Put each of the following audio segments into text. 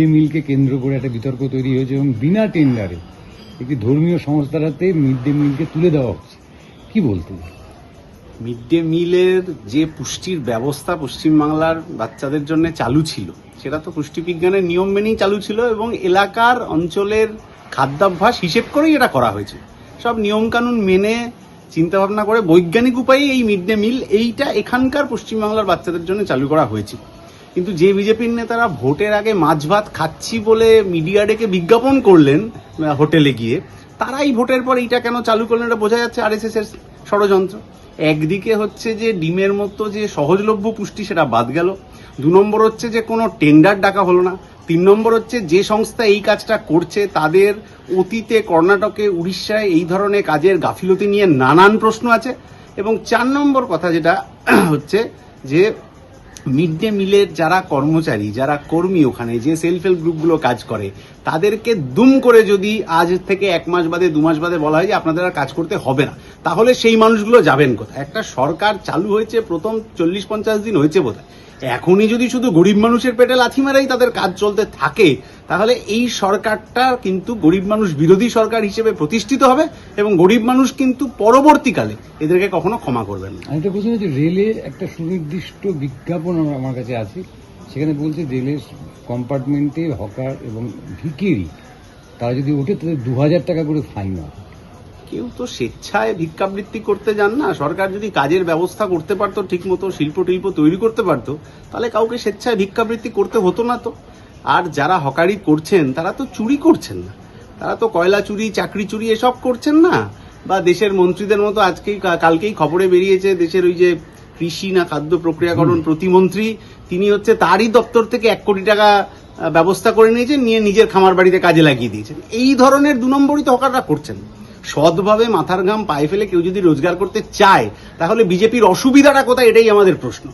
Day মিলকে কেন্দ্র করে একটা বিতর্ক তৈরি হয়েছে এবং বিনা টেন্ডারে একটি ধর্মীয় সংস্থার হাতে মিড ডে মিলকে তুলে দেওয়া হচ্ছে, কি বলতে? মিড ডে মিলের যে পুষ্টির ব্যবস্থা পশ্চিমবাংলার বাচ্চাদের জন্য চালু ছিল, সেটা তো পুষ্টিবিজ্ঞানের নিয়ম মেনেই চালু ছিল এবং এলাকার অঞ্চলের খাদ্যাভ্যাস হিসেব করেই এটা করা হয়েছে। সব নিয়মকানুন মেনে চিন্তাভাবনা করে বৈজ্ঞানিক উপায়ে এই মিড ডে মিল এইটা এখানকার পশ্চিমবাংলার বাচ্চাদের জন্য চালু করা হয়েছে। কিন্তু যে বিজেপির নেতারা ভোটের আগে মাছ ভাত খাচ্ছি বলে মিডিয়া ডেকে বিজ্ঞাপন করলেন হোটেলে গিয়ে, তারাই ভোটের পর এইটা কেন চালু করলেন এটা বোঝা যাচ্ছে আরএসএস এর ষড়যন্ত্র। একদিকে হচ্ছে যে ডিমের মতো যে সহজলভ্য পুষ্টি সেটা বাদ গেল, 2 নম্বর হচ্ছে যে কোনো টেন্ডার ডাকা হলো না, 3 নম্বর হচ্ছে যে সংস্থা এই কাজটা করছে তাদের অতীতে কর্ণাটকে উড়িষ্যায় এই ধরনের কাজের গাফিলতি নিয়ে নানান প্রশ্ন আছে, এবং 4 নম্বর কথা যেটা হচ্ছে যে মিড ডে মিলের যারা কর্মচারী, যারা কর্মী, ওখানে যে সেলফ হেল্প গ্রুপগুলো কাজ করে, তাদেরকে দুম করে যদি আজ থেকে 1 মাস বাদে 2 মাস বাদে বলা হয় যে আপনাদের আর কাজ করতে হবে না, তাহলে সেই মানুষগুলো যাবেন কোথায়? একটা সরকার চালু হয়েছে প্রথম 40-50 দিন হয়েছে বোধহয়, এখনই যদি শুধু গরিব মানুষের পেটে লাথি মারাই তাদের কাজ চলতে থাকে, তাহলে এই সরকারটা কিন্তু গরিব মানুষ বিরোধী সরকার হিসেবে প্রতিষ্ঠিত হবে এবং গরিব মানুষ কিন্তু পরবর্তীকালে এদেরকে কখনো ক্ষমা করবেন না। একটা প্রশ্ন হচ্ছে, রেলে একটা সুনির্দিষ্ট বিজ্ঞাপন আমার কাছে আছে, সেখানে বলছে রেলের কম্পার্টমেন্টে হকার এবং ভিখিরি তারা যদি ওঠে তাদের 2000 টাকা করে ফাইন হয়। কেউ তো স্বেচ্ছায় ভিক্ষাবৃত্তি করতে যান না। সরকার যদি কাজের ব্যবস্থা করতে পারতো, ঠিক মতো শিল্প টিল্প তৈরি করতে পারতো, তাহলে কাউকে স্বেচ্ছায় ভিক্ষাবৃত্তি করতে হতো না তো। আর যারা হকারি করছেন তারা তো চুরি করছেন না, তারা তো কয়লা চুরি, চাকরি চুরি এসব করছেন না। বা দেশের মন্ত্রীদের মতো কালকেই খবরে বেরিয়েছে দেশের ওই যে কৃষি না খাদ্য প্রক্রিয়াকরণ প্রতিমন্ত্রী, তিনি হচ্ছে তারই দপ্তর থেকে 1 কোটি টাকা ব্যবস্থা করে নিয়েছেন, নিয়ে নিজের খামার বাড়িতে কাজে লাগিয়ে দিয়েছেন। এই ধরনের 2 নম্বরই তো হকাররা করছেন। সৎভাবে মাথার ঘাম পায়ে ফেলে কেউ যদি রোজগার করতে চায়, তাহলে বিজেপির অসুবিধাটা কোথায়, এটাই আমাদের প্রশ্ন।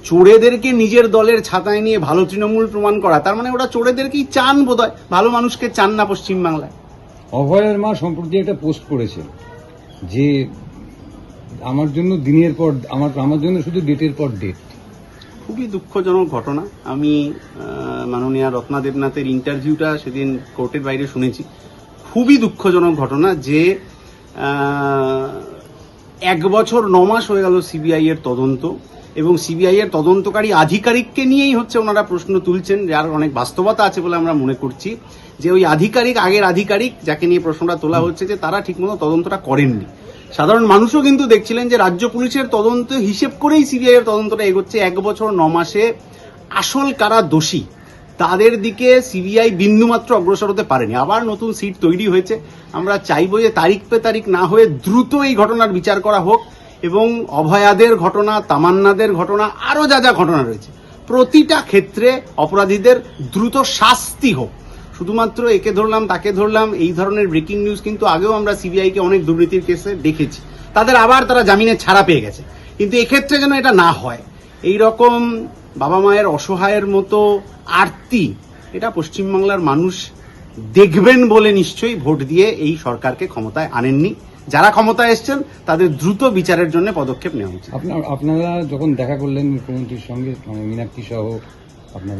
চোরেদেরকে নিজের দলের ছাতায় নিয়ে ভালো তৃণমূল প্রমাণ করা, তার মানে ওরা চোরেদেরকেই চান বোধহয়, ভালো মানুষকে চান না পশ্চিমবাংলায়। অভয়ের মা সম্প্রতি একটা পোস্ট করেছে যে আমার জন্য দিনের পর আমার জন্য শুধু ডেটের পর ডেট। খুবই দুঃখজনক ঘটনা। আমি মাননীয়া রত্না দেবনাথের ইন্টারভিউটা সেদিন কোর্টের বাইরে শুনেছি। খুবই দুঃখজনক ঘটনা যে 1 বছর 9 মাস হয়ে গেল সিবিআই এর তদন্ত, এবং সিবিআই এর তদন্তকারী আধিকারিককে নিয়েই হচ্ছে ওনারা প্রশ্ন তুলছেন, যার অনেক বাস্তবতা আছে বলে আমরা মনে করছি যে ওই আগের আধিকারিক যাকে নিয়ে প্রশ্নটা তোলা হচ্ছে যে তারা ঠিকমতো তদন্তটা করেননি। সাধারণ মানুষও কিন্তু দেখছিলেন যে রাজ্য পুলিশের তদন্ত হিসেব করেই সিবিআই এর তদন্তটা এগোচ্ছে। 1 বছর 9 মাসে আসল কারা দোষী তাদের দিকে সিবিআই বিন্দুমাত্র অগ্রসর হতে পারেনি। আবার নতুন সিট তৈরি হয়েছে। আমরা চাইবো যে তারিখ পে তারিখ না হয়ে দ্রুত এই ঘটনার বিচার করা হোক, এবং অভয়াদের ঘটনা, তামান্নাদের ঘটনা, আরো যা যা ঘটনা রয়েছে প্রতিটা ক্ষেত্রে অপরাধীদের দ্রুত শাস্তি হোক। শুধুমাত্র একে ধরলাম তাকে ধরলাম এই ধরনের ব্রেকিং নিউজ কিন্তু আগেও আমরা সিবিআই কে অনেক দুর্নীতির কেসে দেখেছি। তারা জামিনে ছাড়া পেয়ে গেছে, কিন্তু এক্ষেত্রে যেন এটা না হয়। এই রকম বাবা মায়ের অসহায়ের মতো আরতি এটা পশ্চিমবাংলার মানুষ দেখবেন বলে নিশ্চয়ই ভোট দিয়ে এই সরকারকে ক্ষমতায় আনেননি। যারা ক্ষমতায় এসছেন তাদের দ্রুত বিচারের জন্য পদক্ষেপ নেওয়া উচিত। আপনারা যখন দেখা করলেন মুখ্যমন্ত্রীর সঙ্গে, মীনাক্ষী সহ আপনার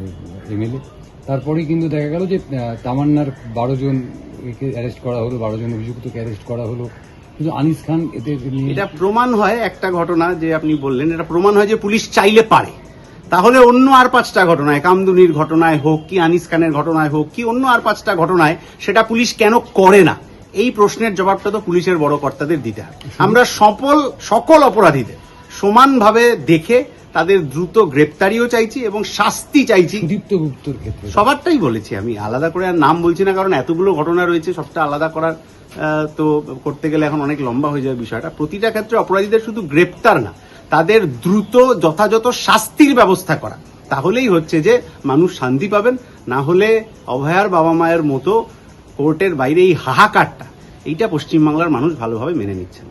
এমএলএ, তারপরেই কিন্তু দেখা গেল যে তামান্নার 12 জনকে অ্যারেস্ট করা হলো, 12 জন অভিযুক্তকে অ্যারেস্ট করা হলো, কিন্তু আনিস খান এটা প্রমাণ হয় একটা ঘটনা যে আপনি বললেন, এটা প্রমাণ হয় যে পুলিশ চাইলে পারে। তাহলে অন্য আর 5টা ঘটনায়, কামদুনির ঘটনায় হোক কি আনিস খানের ঘটনায় হোক কি অন্য আর 5টা ঘটনায়, সেটা পুলিশ কেন করে না? এই প্রশ্নের জবাবটা তো পুলিশের বড় কর্তাদের দিতে হবে। আমরা সকল অপরাধীদের সমানভাবে দেখে তাদের দ্রুত গ্রেপ্তারিও চাইছি এবং শাস্তি চাইছি। দীপ্ত গুপ্তর ক্ষেত্রে সবারটাই বলেছি, আমি আলাদা করে আর নাম বলছি না, কারণ এতগুলো ঘটনা রয়েছে, সবটা আলাদা করার তো করতে গেলে এখন অনেক লম্বা হয়ে যাবে বিষয়টা। প্রতিটা ক্ষেত্রে অপরাধীদের শুধু গ্রেপ্তার না, তাদের দ্রুত যথাযথ শাস্তির ব্যবস্থা করা, তাহলেই হচ্ছে যে মানুষ শান্তি পাবেন। না হলে অভয়ার বাবা মায়ের মতো কোর্টের বাইরে এই হাহাকারটা, এইটা পশ্চিমবাংলার মানুষ ভালোভাবে মেনে নিচ্ছেন।